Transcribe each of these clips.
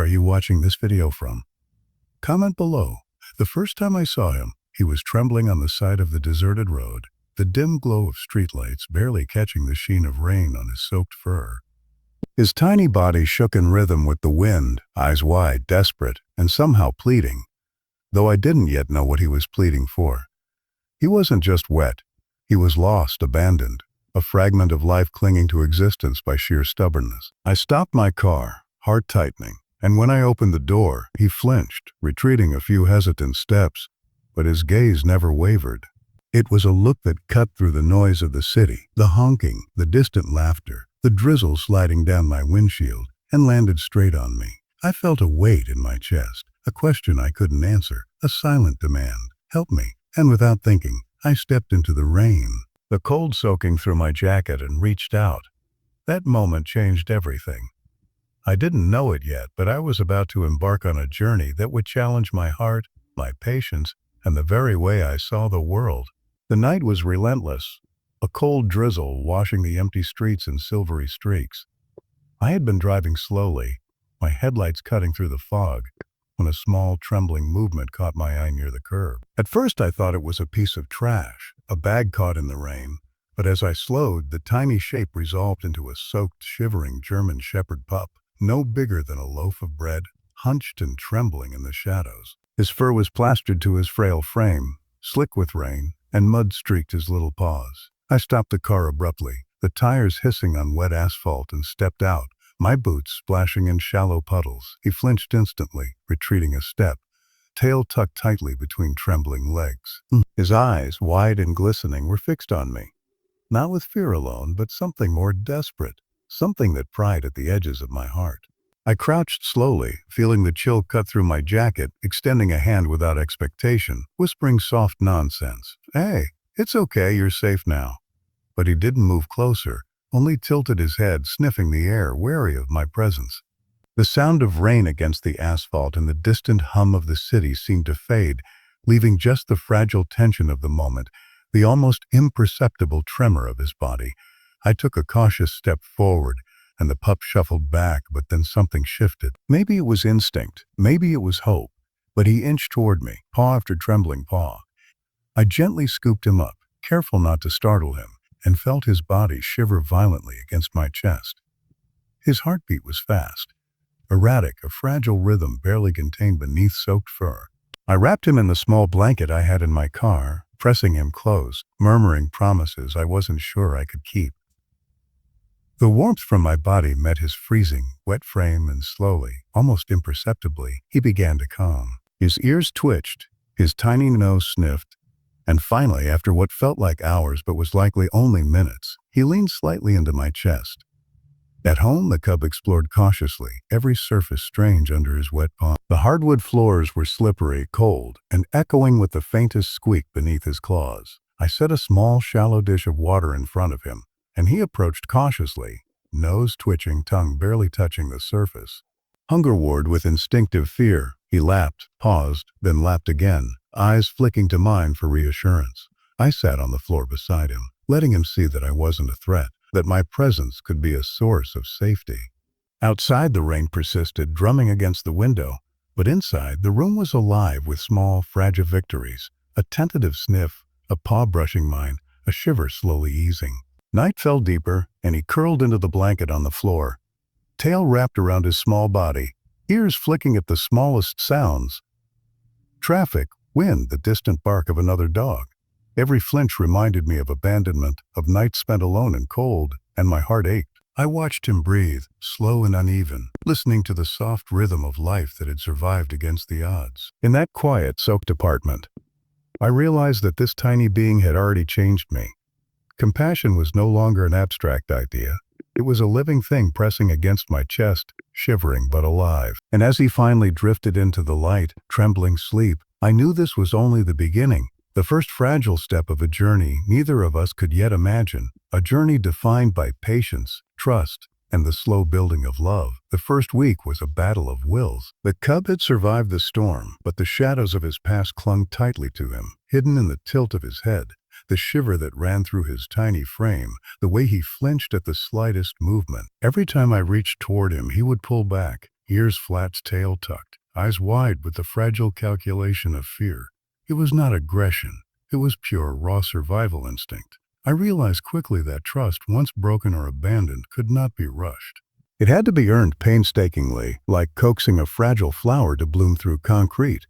you watching this video from? Comment below. The first time I saw him, he was trembling on the side of the deserted road, the dim glow of streetlights barely catching the sheen of rain on his soaked fur. His tiny body shook in rhythm with the wind, eyes wide, desperate, and somehow pleading, though I didn't yet know what he was pleading for. He wasn't just wet. He was lost, abandoned, a fragment of life clinging to existence by sheer stubbornness. I stopped my car, heart tightening, and when I opened the door, he flinched, retreating a few hesitant steps, but his gaze never wavered. It was a look that cut through the noise of the city, the honking, the distant laughter, the drizzle sliding down my windshield, and landed straight on me. I felt a weight in my chest, a question I couldn't answer, a silent demand, "Help me." And without thinking, I stepped into the rain, the cold soaking through my jacket, and reached out. That moment changed everything. I didn't know it yet, but I was about to embark on a journey that would challenge my heart, my patience, and the very way I saw the world. The night was relentless, a cold drizzle washing the empty streets in silvery streaks. I had been driving slowly, my headlights cutting through the fog, when a small, trembling movement caught my eye near the curb. At first I thought it was a piece of trash, a bag caught in the rain, but as I slowed, the tiny shape resolved into a soaked, shivering German shepherd pup, no bigger than a loaf of bread, hunched and trembling in the shadows. His fur was plastered to his frail frame, slick with rain, and mud streaked his little paws. I stopped the car abruptly, the tires hissing on wet asphalt, and stepped out, my boots splashing in shallow puddles. He flinched instantly, retreating a step, tail tucked tightly between trembling legs. His eyes, wide and glistening, were fixed on me, not with fear alone, but something more desperate, something that pried at the edges of my heart. I crouched slowly, feeling the chill cut through my jacket, extending a hand without expectation, whispering soft nonsense. "Hey, it's okay, you're safe now." But he didn't move closer, only tilted his head, sniffing the air, wary of my presence. The sound of rain against the asphalt and the distant hum of the city seemed to fade, leaving just the fragile tension of the moment, the almost imperceptible tremor of his body. I took a cautious step forward, and the pup shuffled back, but then something shifted. Maybe it was instinct, maybe it was hope, but he inched toward me, paw after trembling paw. I gently scooped him up, careful not to startle him, and felt his body shiver violently against my chest. His heartbeat was fast, erratic, a fragile rhythm barely contained beneath soaked fur. I wrapped him in the small blanket I had in my car, pressing him close, murmuring promises I wasn't sure I could keep. The warmth from my body met his freezing, wet frame, and slowly, almost imperceptibly, he began to calm. His ears twitched, his tiny nose sniffed, and finally, after what felt like hours but was likely only minutes, he leaned slightly into my chest. At home, the cub explored cautiously, every surface strange under his wet paw. The hardwood floors were slippery, cold, and echoing with the faintest squeak beneath his claws. I set a small, shallow dish of water in front of him, and he approached cautiously, nose twitching, tongue barely touching the surface. Hunger-warned with instinctive fear, he lapped, paused, then lapped again, eyes flicking to mine for reassurance. I sat on the floor beside him, letting him see that I wasn't a threat, that my presence could be a source of safety. Outside, the rain persisted, drumming against the window, but inside, the room was alive with small, fragile victories, a tentative sniff, a paw brushing mine, a shiver slowly easing. Night fell deeper, and he curled into the blanket on the floor, tail wrapped around his small body, ears flicking at the smallest sounds. Traffic, wind, the distant bark of another dog. Every flinch reminded me of abandonment, of nights spent alone and cold, and my heart ached. I watched him breathe, slow and uneven, listening to the soft rhythm of life that had survived against the odds. In that quiet, soaked apartment, I realized that this tiny being had already changed me. Compassion was no longer an abstract idea. It was a living thing pressing against my chest, shivering but alive. And as he finally drifted into the light, trembling sleep, I knew this was only the beginning, the first fragile step of a journey neither of us could yet imagine, a journey defined by patience, trust, and the slow building of love. The first week was a battle of wills. The cub had survived the storm, but the shadows of his past clung tightly to him, hidden in the tilt of his head, the shiver that ran through his tiny frame, the way he flinched at the slightest movement. Every time I reached toward him, he would pull back, ears flat, tail tucked, eyes wide with the fragile calculation of fear. It was not aggression. It was pure, raw survival instinct. I realized quickly that trust, once broken or abandoned, could not be rushed. It had to be earned painstakingly, like coaxing a fragile flower to bloom through concrete.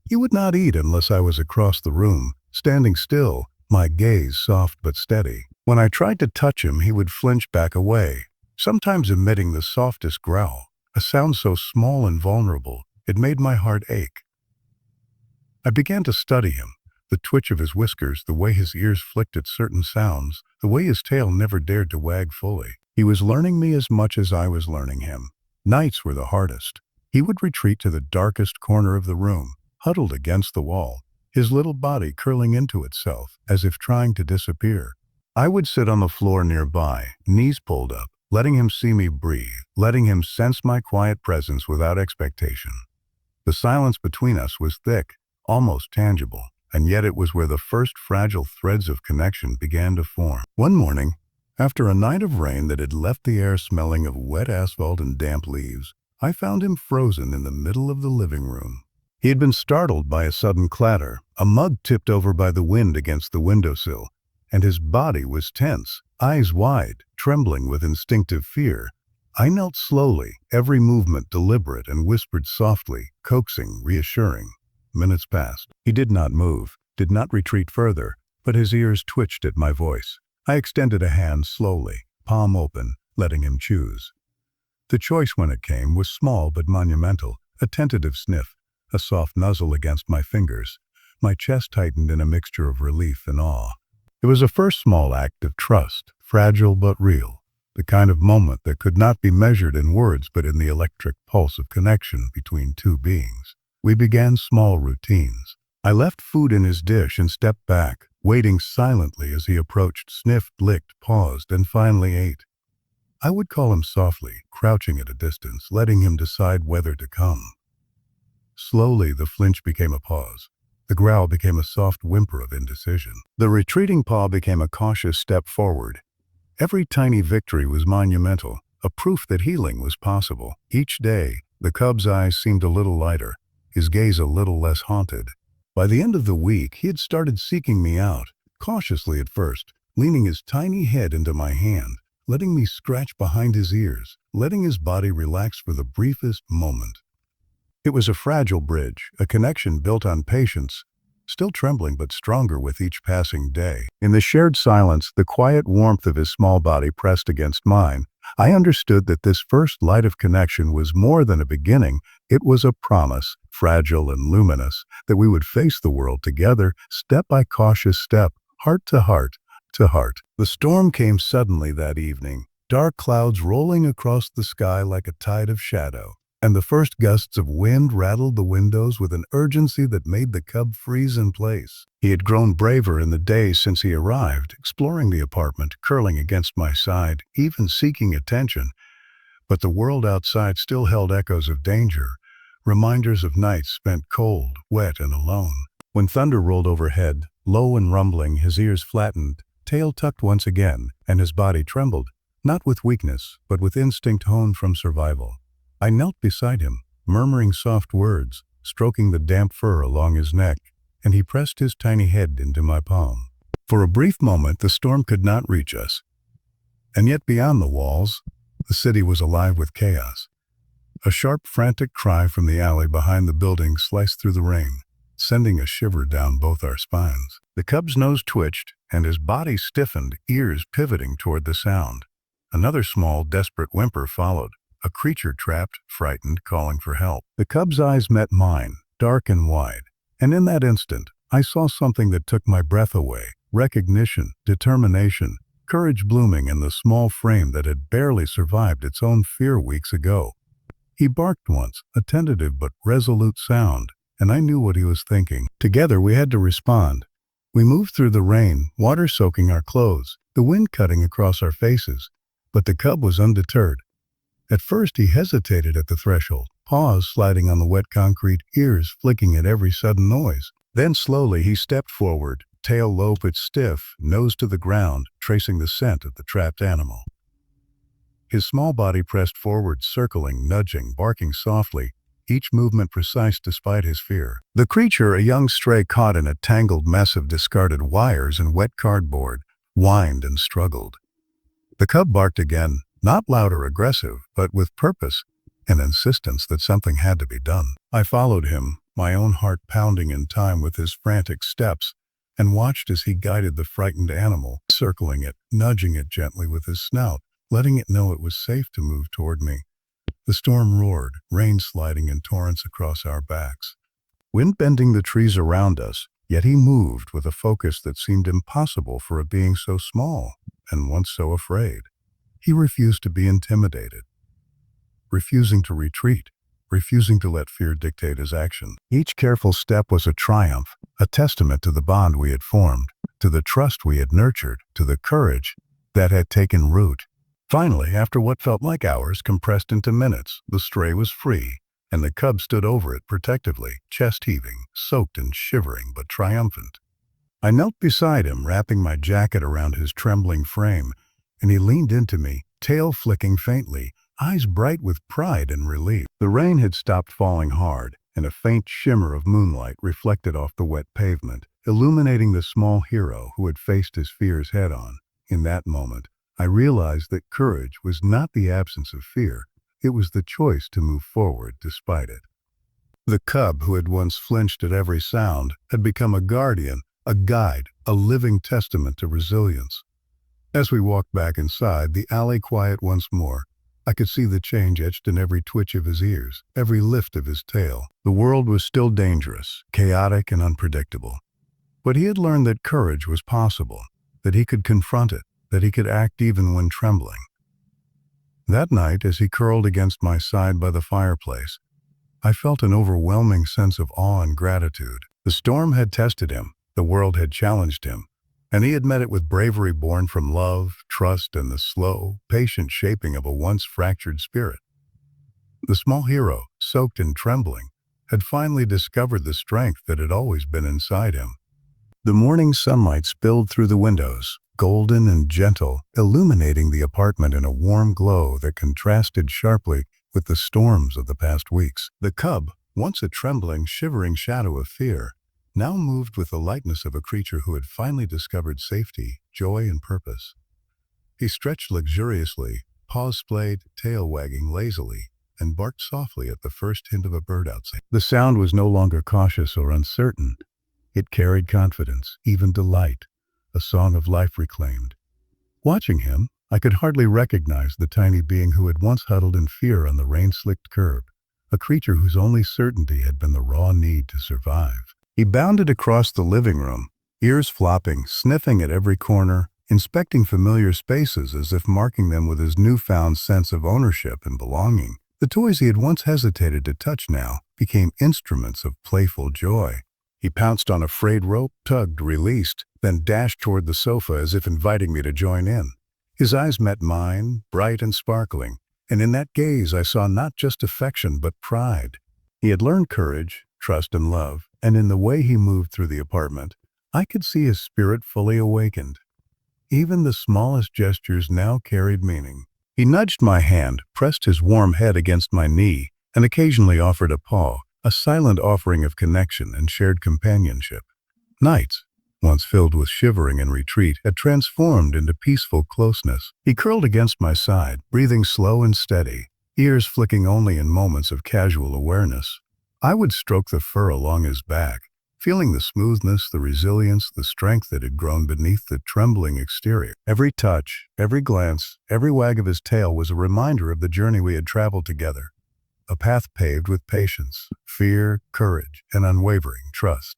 He would not eat unless I was across the room, standing still, my gaze soft but steady. When I tried to touch him, he would flinch back away, sometimes emitting the softest growl, a sound so small and vulnerable, it made my heart ache. I began to study him, the twitch of his whiskers, the way his ears flicked at certain sounds, the way his tail never dared to wag fully. He was learning me as much as I was learning him. Nights were the hardest. He would retreat to the darkest corner of the room, huddled against the wall, his little body curling into itself, as if trying to disappear. I would sit on the floor nearby, knees pulled up, letting him see me breathe, letting him sense my quiet presence without expectation. The silence between us was thick, almost tangible, and yet it was where the first fragile threads of connection began to form. One morning, after a night of rain that had left the air smelling of wet asphalt and damp leaves, I found him frozen in the middle of the living room. He had been startled by a sudden clatter, a mug tipped over by the wind against the windowsill, and his body was tense, eyes wide, trembling with instinctive fear. I knelt slowly, every movement deliberate, and whispered softly, coaxing, reassuring. Minutes passed. He did not move, did not retreat further, but his ears twitched at my voice. I extended a hand slowly, palm open, letting him choose. The choice when it came was small but monumental, a tentative sniff, a soft nuzzle against my fingers. My chest tightened in a mixture of relief and awe. It was a first small act of trust, fragile but real, the kind of moment that could not be measured in words but in the electric pulse of connection between two beings. We began small routines. I left food in his dish and stepped back, waiting silently as he approached, sniffed, licked, paused, and finally ate. I would call him softly, crouching at a distance, letting him decide whether to come. Slowly, the flinch became a pause. The growl became a soft whimper of indecision. The retreating paw became a cautious step forward. Every tiny victory was monumental, a proof that healing was possible. Each day, the cub's eyes seemed a little lighter, his gaze a little less haunted. By the end of the week, he had started seeking me out, cautiously at first, leaning his tiny head into my hand, letting me scratch behind his ears, letting his body relax for the briefest moment. It was a fragile bridge, a connection built on patience, still trembling but stronger with each passing day. In the shared silence, the quiet warmth of his small body pressed against mine, I understood that this first light of connection was more than a beginning. It was a promise, fragile and luminous, that we would face the world together, step by cautious step, heart to heart to heart. The storm came suddenly that evening, dark clouds rolling across the sky like a tide of shadow, and the first gusts of wind rattled the windows with an urgency that made the cub freeze in place. He had grown braver in the days since he arrived, exploring the apartment, curling against my side, even seeking attention. But the world outside still held echoes of danger, reminders of nights spent cold, wet, and alone. When thunder rolled overhead, low and rumbling, his ears flattened, tail tucked once again, and his body trembled, not with weakness, but with instinct honed from survival. I knelt beside him, murmuring soft words, stroking the damp fur along his neck, and he pressed his tiny head into my palm. For a brief moment, the storm could not reach us. And yet beyond the walls, the city was alive with chaos. A sharp, frantic cry from the alley behind the building sliced through the rain, sending a shiver down both our spines. The cub's nose twitched, and his body stiffened, ears pivoting toward the sound. Another small, desperate whimper followed. A creature trapped, frightened, calling for help. The cub's eyes met mine, dark and wide, and in that instant, I saw something that took my breath away. Recognition, determination, courage blooming in the small frame that had barely survived its own fear weeks ago. He barked once, a tentative but resolute sound, and I knew what he was thinking. Together we had to respond. We moved through the rain, water soaking our clothes, the wind cutting across our faces, but the cub was undeterred. At first he hesitated at the threshold, paws sliding on the wet concrete, ears flicking at every sudden noise. Then slowly he stepped forward, tail low but stiff, nose to the ground, tracing the scent of the trapped animal. His small body pressed forward, circling, nudging, barking softly, each movement precise despite his fear. The creature, a young stray caught in a tangled mess of discarded wires and wet cardboard, whined and struggled. The cub barked again, not loud or aggressive, but with purpose and insistence that something had to be done. I followed him, my own heart pounding in time with his frantic steps, and watched as he guided the frightened animal, circling it, nudging it gently with his snout, letting it know it was safe to move toward me. The storm roared, rain sliding in torrents across our backs, wind bending the trees around us, yet he moved with a focus that seemed impossible for a being so small and once so afraid. He refused to be intimidated, refusing to retreat, refusing to let fear dictate his action. Each careful step was a triumph, a testament to the bond we had formed, to the trust we had nurtured, to the courage that had taken root. Finally, after what felt like hours compressed into minutes, the stray was free, and the cub stood over it protectively, chest heaving, soaked and shivering, but triumphant. I knelt beside him, wrapping my jacket around his trembling frame, and he leaned into me, tail flicking faintly, eyes bright with pride and relief. The rain had stopped falling hard, and a faint shimmer of moonlight reflected off the wet pavement, illuminating the small hero who had faced his fears head-on. In that moment, I realized that courage was not the absence of fear, it was the choice to move forward despite it. The cub, who had once flinched at every sound, had become a guardian, a guide, a living testament to resilience. As we walked back inside, the alley quiet once more, I could see the change etched in every twitch of his ears, every lift of his tail. The world was still dangerous, chaotic and unpredictable. But he had learned that courage was possible, that he could confront it, that he could act even when trembling. That night, as he curled against my side by the fireplace, I felt an overwhelming sense of awe and gratitude. The storm had tested him, the world had challenged him, and he had met it with bravery born from love, trust, and the slow, patient shaping of a once fractured spirit. The small hero, soaked and trembling, had finally discovered the strength that had always been inside him. The morning sunlight spilled through the windows, golden and gentle, illuminating the apartment in a warm glow that contrasted sharply with the storms of the past weeks. The cub, once a trembling, shivering shadow of fear, now moved with the lightness of a creature who had finally discovered safety, joy, and purpose. He stretched luxuriously, paws splayed, tail wagging lazily, and barked softly at the first hint of a bird outside. The sound was no longer cautious or uncertain. It carried confidence, even delight, a song of life reclaimed. Watching him, I could hardly recognize the tiny being who had once huddled in fear on the rain-slicked curb, a creature whose only certainty had been the raw need to survive. He bounded across the living room, ears flopping, sniffing at every corner, inspecting familiar spaces as if marking them with his newfound sense of ownership and belonging. The toys he had once hesitated to touch now became instruments of playful joy. He pounced on a frayed rope, tugged, released, then dashed toward the sofa as if inviting me to join in. His eyes met mine, bright and sparkling, and in that gaze I saw not just affection but pride. He had learned courage, trust, and love, and in the way he moved through the apartment, I could see his spirit fully awakened. Even the smallest gestures now carried meaning. He nudged my hand, pressed his warm head against my knee, and occasionally offered a paw, a silent offering of connection and shared companionship. Nights, once filled with shivering and retreat, had transformed into peaceful closeness. He curled against my side, breathing slow and steady, ears flicking only in moments of casual awareness. I would stroke the fur along his back, feeling the smoothness, the resilience, the strength that had grown beneath the trembling exterior. Every touch, every glance, every wag of his tail was a reminder of the journey we had traveled together. A path paved with patience, fear, courage, and unwavering trust.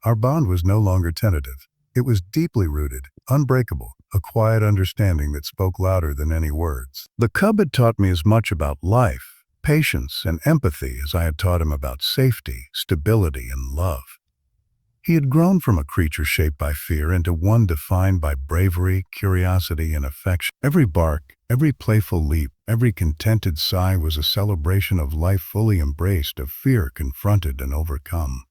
Our bond was no longer tentative. It was deeply rooted, unbreakable, a quiet understanding that spoke louder than any words. The cub had taught me as much about life, patience, and empathy as I had taught him about safety, stability, and love. He had grown from a creature shaped by fear into one defined by bravery, curiosity, and affection. Every bark, every playful leap, every contented sigh was a celebration of life fully embraced, of fear confronted and overcome.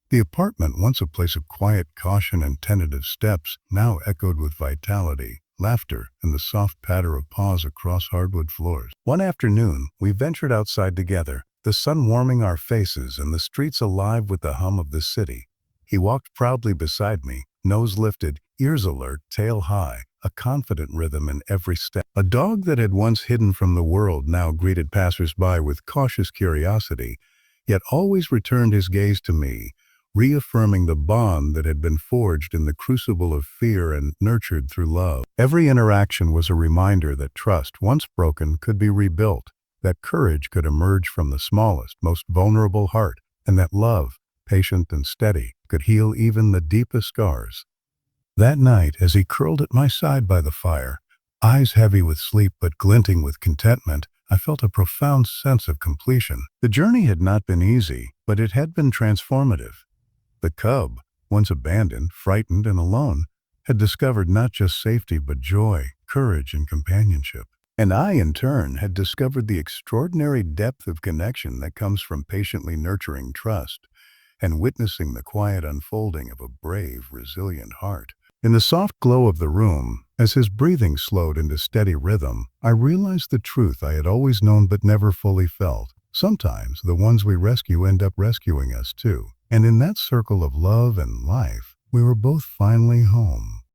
The apartment, once a place of quiet caution and tentative steps, now echoed with vitality, laughter, and the soft patter of paws across hardwood floors. One afternoon, we ventured outside together, the sun warming our faces and the streets alive with the hum of the city. He walked proudly beside me, nose lifted, ears alert, tail high, a confident rhythm in every step. A dog that had once hidden from the world now greeted passers-by with cautious curiosity, yet always returned his gaze to me, reaffirming the bond that had been forged in the crucible of fear and nurtured through love. Every interaction was a reminder that trust, once broken, could be rebuilt, that courage could emerge from the smallest, most vulnerable heart, and that love, patient and steady, could heal even the deepest scars. That night, as he curled at my side by the fire, eyes heavy with sleep but glinting with contentment, I felt a profound sense of completion. The journey had not been easy, but it had been transformative. The cub, once abandoned, frightened, and alone, had discovered not just safety but joy, courage, and companionship. And I, in turn, had discovered the extraordinary depth of connection that comes from patiently nurturing trust and witnessing the quiet unfolding of a brave, resilient heart. In the soft glow of the room, as his breathing slowed into steady rhythm, I realized the truth I had always known but never fully felt. Sometimes the ones we rescue end up rescuing us too. And in that circle of love and life, we were both finally home.